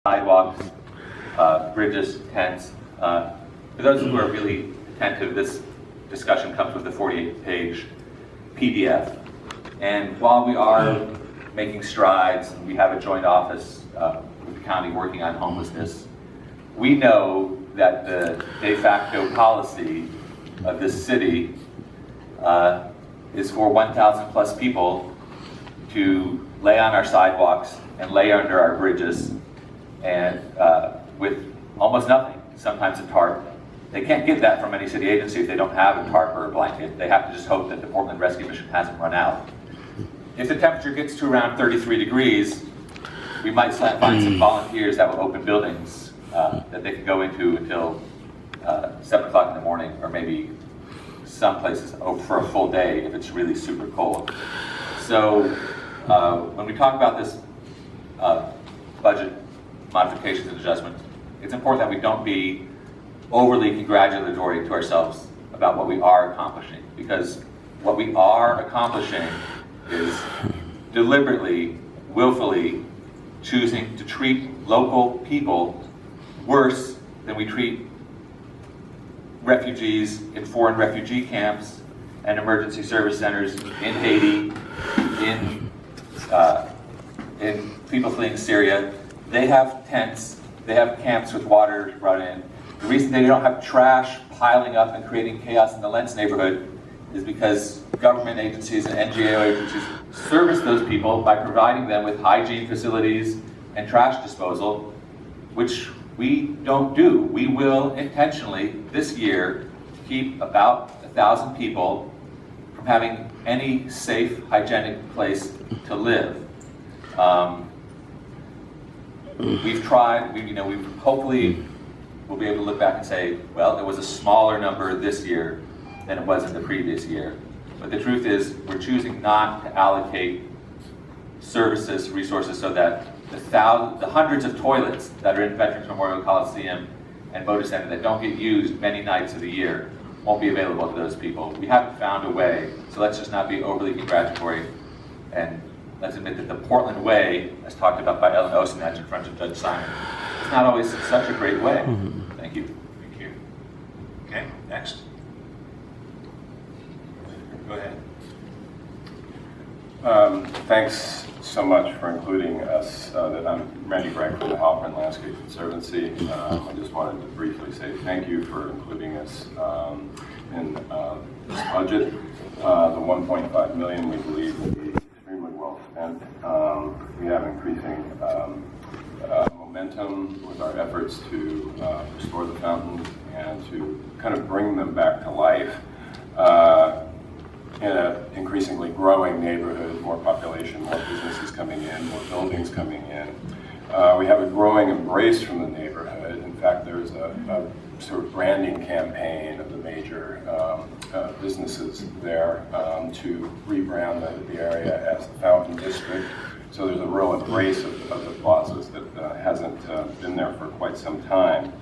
sidewalks, bridges, tents. For those who are really attentive, this discussion comes with a 48-page PDF. And while we are making strides, and we have a joint office with the county working on homelessness, we know that the de facto policy of this city is for 1,000 plus people to lay on our sidewalks and lay under our bridges, and with almost nothing, sometimes a tarp. They can't get that from any city agency if they don't have a tarp or a blanket. They have to just hope that the Portland Rescue Mission hasn't run out. If the temperature gets to around 33 degrees, we might find some volunteers that will open buildings that they can go into until 7 o'clock in the morning, or maybe some places for a full day if it's really super cold. So when we talk about this budget modifications and adjustments, it's important that we don't be overly congratulatory to ourselves about what we are accomplishing, because what we are accomplishing is deliberately, willfully choosing to treat local people worse than we treat refugees in foreign refugee camps and emergency service centers in Haiti, in people fleeing Syria. They have tents, they have camps with water brought in. The reason they don't have trash piling up and creating chaos in the Lentz neighborhood is because government agencies and NGO agencies service those people by providing them with hygiene facilities and trash disposal, which we don't do. We will intentionally, this year, keep about 1,000 people from having any safe, hygienic place to live. We've tried, we've hopefully we'll be able to look back and say, well, it was a smaller number this year than it was in the previous year. But the truth is, we're choosing not to allocate services, resources, so that the hundreds of toilets that are in Veterans Memorial Coliseum and Moda Center that don't get used many nights of the year won't be available to those people. We haven't found a way, so let's just not be overly congratulatory, and let's admit that the Portland way, as talked about by Ellen Osenach in front of Judge Simon, is not always such a great way. Thank you. Thank you. Okay, next. Go ahead. Thanks so much for including us. I'm Randy Bragg from the Halpern Landscape Conservancy. I just wanted to briefly say thank you for including us in this budget. The $1.5 million we believe will be extremely well spent. We have increasing momentum with our efforts to restore the fountains and to kind of bring them back to life. In an increasingly growing neighborhood, more population, more businesses coming in, more buildings coming in. We have a growing embrace from the neighborhood. In fact, there's a sort of branding campaign of the major businesses there to rebrand the area as the Fountain District. So there's a real embrace of the plazas that hasn't been there for quite some time.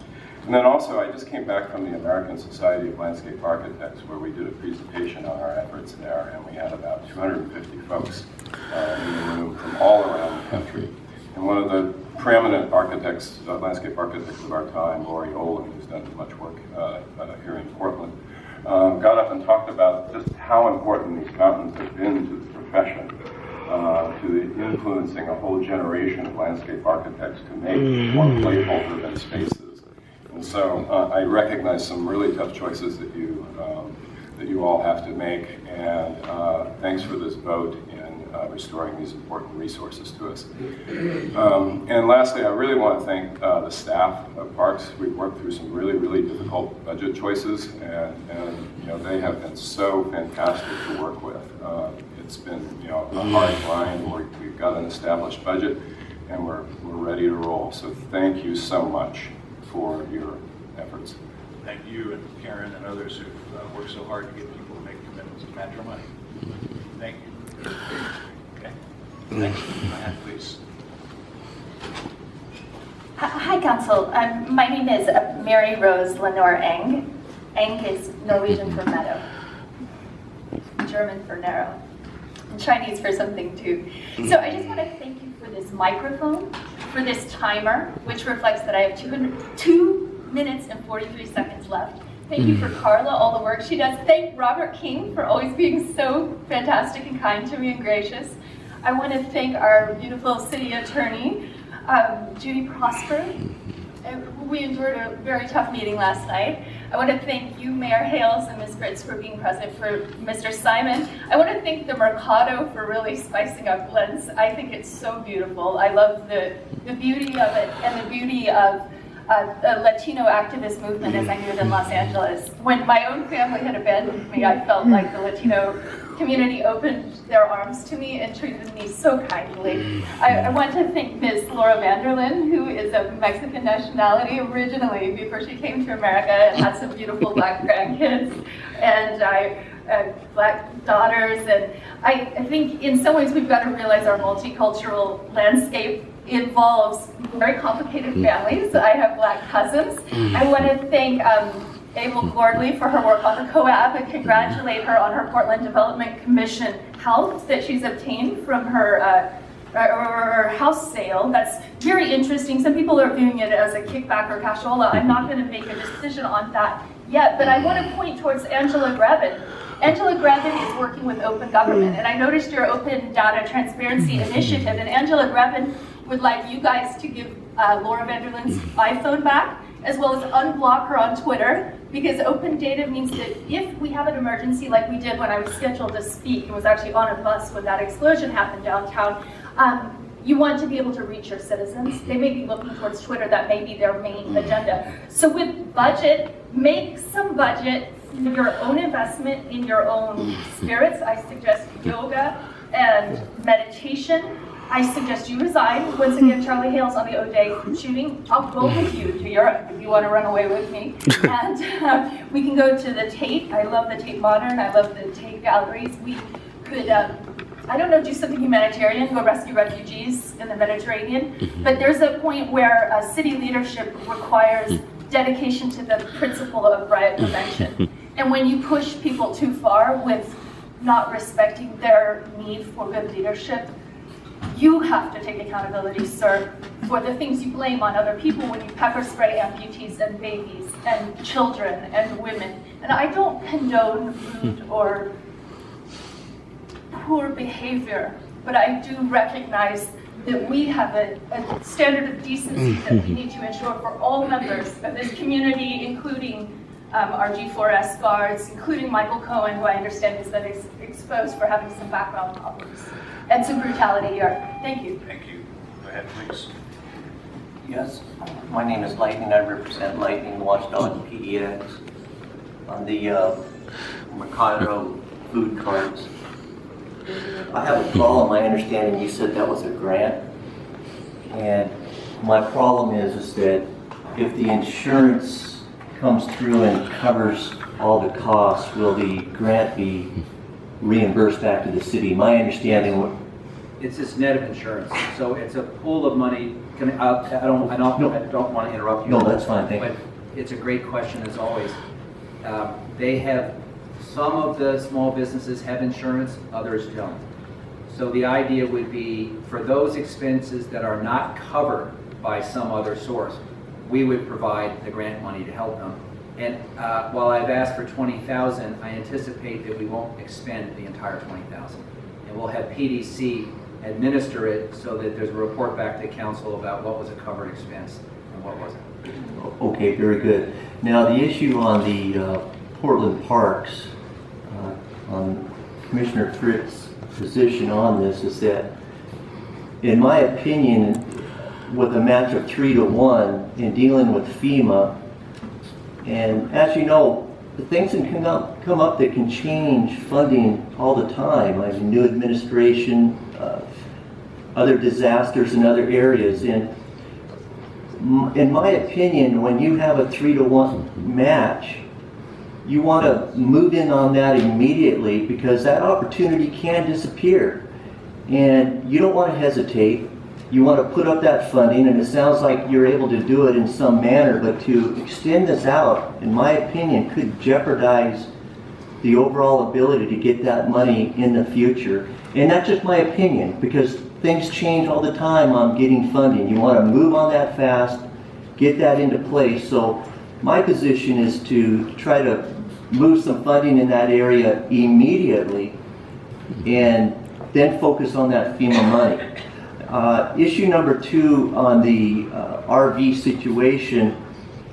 And then also, I just came back from the American Society of Landscape Architects, where we did a presentation on our efforts there, and we had about 250 folks in the room from all around the country. And one of the preeminent architects, landscape architects of our time, Lori Olin, who's done much work here in Portland, got up and talked about just how important these fountains have been to the profession, to the influencing a whole generation of landscape architects to make more playful urban spaces. And so I recognize some really tough choices that you all have to make, and thanks for this vote in restoring these important resources to us. And lastly, I really want to thank the staff of Parks. We've worked through some really, really difficult budget choices, and they have been so fantastic to work with. It's been a hard grind. We've got an established budget, and we're ready to roll. So thank you so much for your efforts. Thank you and Karen and others who've worked so hard to get people to make commitments to match our money. Thank you. Okay. Next, please. Hi, Council. My name is Mary Rose Lenore Eng. Eng is Norwegian for meadow, German for narrow, and Chinese for something too. So I just want to thank you for this microphone for this timer, which reflects that I have 2 minutes and 43 seconds left. Thank you for Carla, all the work she does. Thank Robert King for always being so fantastic and kind to me and gracious. I want to thank our beautiful city attorney, Judy Prosper. We endured a very tough meeting last night. I want to thank you, Mayor Hales and Ms. Fritz, for being present, for Mr. Simon. I want to thank the Mercado for really spicing up Lens. I think it's so beautiful. I love the beauty of it and the beauty of the Latino activist movement as I knew it in Los Angeles. When my own family had abandoned me, I felt like the Latino community opened their arms to me and treated me so kindly. I want to thank Ms. Laura Vanderlyn, who is of Mexican nationality originally before she came to America and had some beautiful black grandkids and black daughters. And I think in some ways we've got to realize our multicultural landscape involves very complicated families. I have black cousins. I want to thank Abel Gordley for her work on the COAB and congratulate her on her Portland Development Commission help that she's obtained from her house sale. That's very interesting. Some people are viewing it as a kickback or cashola. I'm not going to make a decision on that yet, but I want to point towards Angela Grevin. Angela Grevin is working with Open Government, and I noticed your Open Data Transparency Initiative, and Angela Grevin would like you guys to give Laura Vanderlyn's iPhone back, as well as unblock her on Twitter, because open data means that if we have an emergency like we did when I was scheduled to speak, and was actually on a bus when that explosion happened downtown, you want to be able to reach your citizens. They may be looking towards Twitter, that may be their main agenda. So with budget, make some budget for your own investment in your own spirits. I suggest yoga and meditation. I suggest you resign. Once again, Charlie Hales on the O'Day shooting. I'll go with you to Europe if you want to run away with me. And we can go to the Tate. I love the Tate Modern. I love the Tate galleries. We could, I don't know, do something humanitarian, go rescue refugees in the Mediterranean. But there's a point where city leadership requires dedication to the principle of riot prevention. And when you push people too far with not respecting their need for good leadership, you have to take accountability, sir, for the things you blame on other people when you pepper spray amputees and babies and children and women. And I don't condone rude or poor behavior, but I do recognize that we have a standard of decency that we need to ensure for all members of this community, including our G4S guards, including Michael Cohen, who I understand is then exposed for having some background problems and some brutality here. Thank you. Thank you. Go ahead, please. Yes, my name is Lightning. I represent Lightning Watchdog PDX on the Mercado food carts. I have a problem. My understanding, you said that was a grant, and my problem is that if the insurance comes through and covers all the costs, will the grant be reimbursed back to the city? My understanding. It's this net of insurance, so it's a pool of money. I don't want to interrupt you. No, that's fine. Thank you. But it's a great question as always. They have, some of the small businesses have insurance, others don't. So the idea would be for those expenses that are not covered by some other source, we would provide the grant money to help them. And while I've asked for $20,000, I anticipate that we won't expend the entire $20,000, and we'll have PDC administer it so that there's a report back to council about what was a covered expense and what wasn't. Okay, very good. Now the issue on the Portland Parks, on Commissioner Fritz's position on this is that, in my opinion, with a match of 3-1 in dealing with FEMA, and as you know, things can come up that can change funding all the time. I mean, new administration, other disasters in other areas. And in my opinion, when you have a 3-1 match, you want to move in on that immediately, because that opportunity can disappear. And you don't want to hesitate. You want to put up that funding, and it sounds like you're able to do it in some manner, but to extend this out, in my opinion, could jeopardize the overall ability to get that money in the future. And that's just my opinion, because things change all the time on getting funding. You want to move on that fast, get that into place. So my position is to try to move some funding in that area immediately and then focus on that FEMA money. Issue number 2 on the RV situation,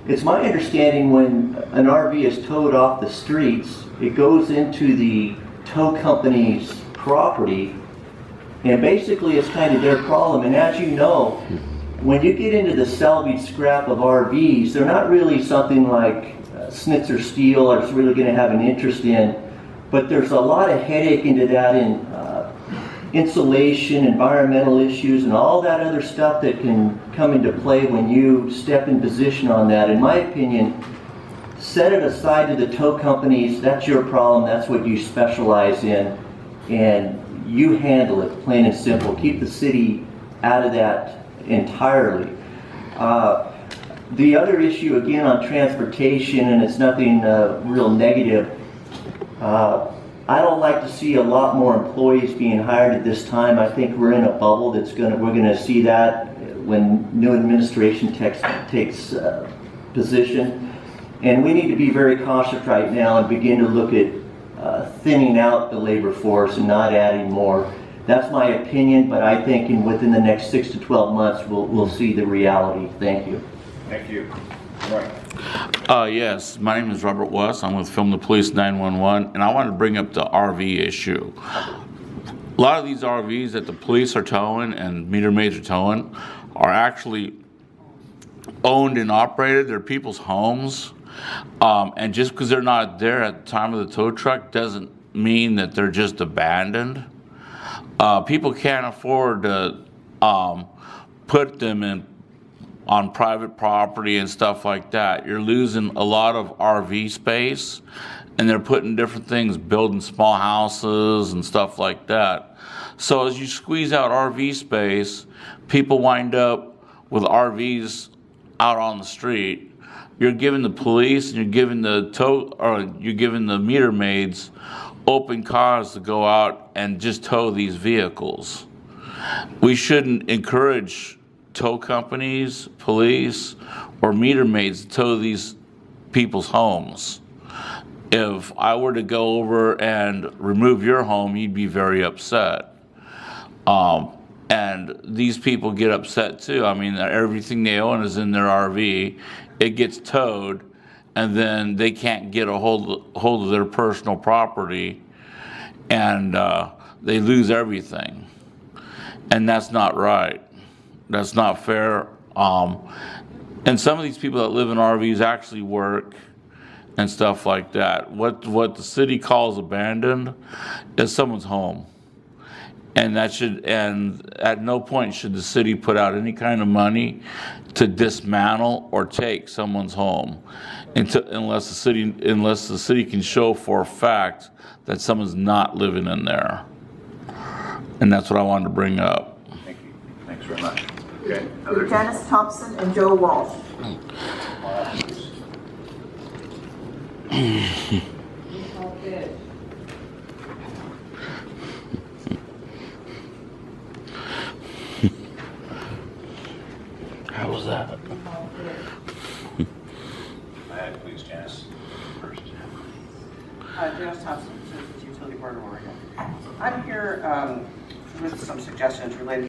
it's my understanding when an RV is towed off the streets, it goes into the tow company's property, and basically it's kind of their problem. And as you know, when you get into the salvage scrap of RVs, they're not really something like Schnitzer Steel is really going to have an interest in, but there's a lot of headache into that in insulation, environmental issues, and all that other stuff that can come into play when you step in position on that. In my opinion, set it aside to the tow companies. That's your problem. That's what you specialize in, and you handle it, plain and simple. Keep the city out of that entirely. The other issue, again, on transportation, and it's nothing real negative, I don't like to see a lot more employees being hired at this time. I think we're in a bubble we're gonna see that when new administration takes position. And we need to be very cautious right now and begin to look at thinning out the labor force and not adding more. That's my opinion, but I think within the next 6 to 12 months, we'll see the reality. Thank you. Thank you. Right. Yes, my name is Robert West. I'm with Film the Police 911, and I want to bring up the RV issue. A lot of these RVs that the police are towing and meter maids are towing are actually owned and operated. They're people's homes. And just because they're not there at the time of the tow truck doesn't mean that they're just abandoned. People can't afford to put them on private property and stuff like that. You're losing a lot of RV space, and they're putting different things, building small houses and stuff like that. So as you squeeze out RV space, people wind up with RVs out on the street. You're giving the police and you're giving the meter maids open cars to go out and just tow these vehicles. We shouldn't encourage tow companies, police, or meter maids to tow these people's homes. If I were to go over and remove your home, you'd be very upset. And these people get upset too. I mean, everything they own is in their RV. It gets towed, and then they can't get a hold of their personal property, and they lose everything. And that's not right. That's not fair. And some of these people that live in RVs actually work and stuff like that. What the city calls abandoned is someone's home. And at no point should the city put out any kind of money to dismantle or take someone's home, unless the city can show for a fact that someone's not living in there. And that's what I wanted to bring up. Thank you. Thanks very much. Okay. Others? Janice Thompson and Joe Walsh. How was that? Go ahead, please, Janice. First. Janice Thompson, Citizens Utility Board of Oregon. I'm here with some suggestions related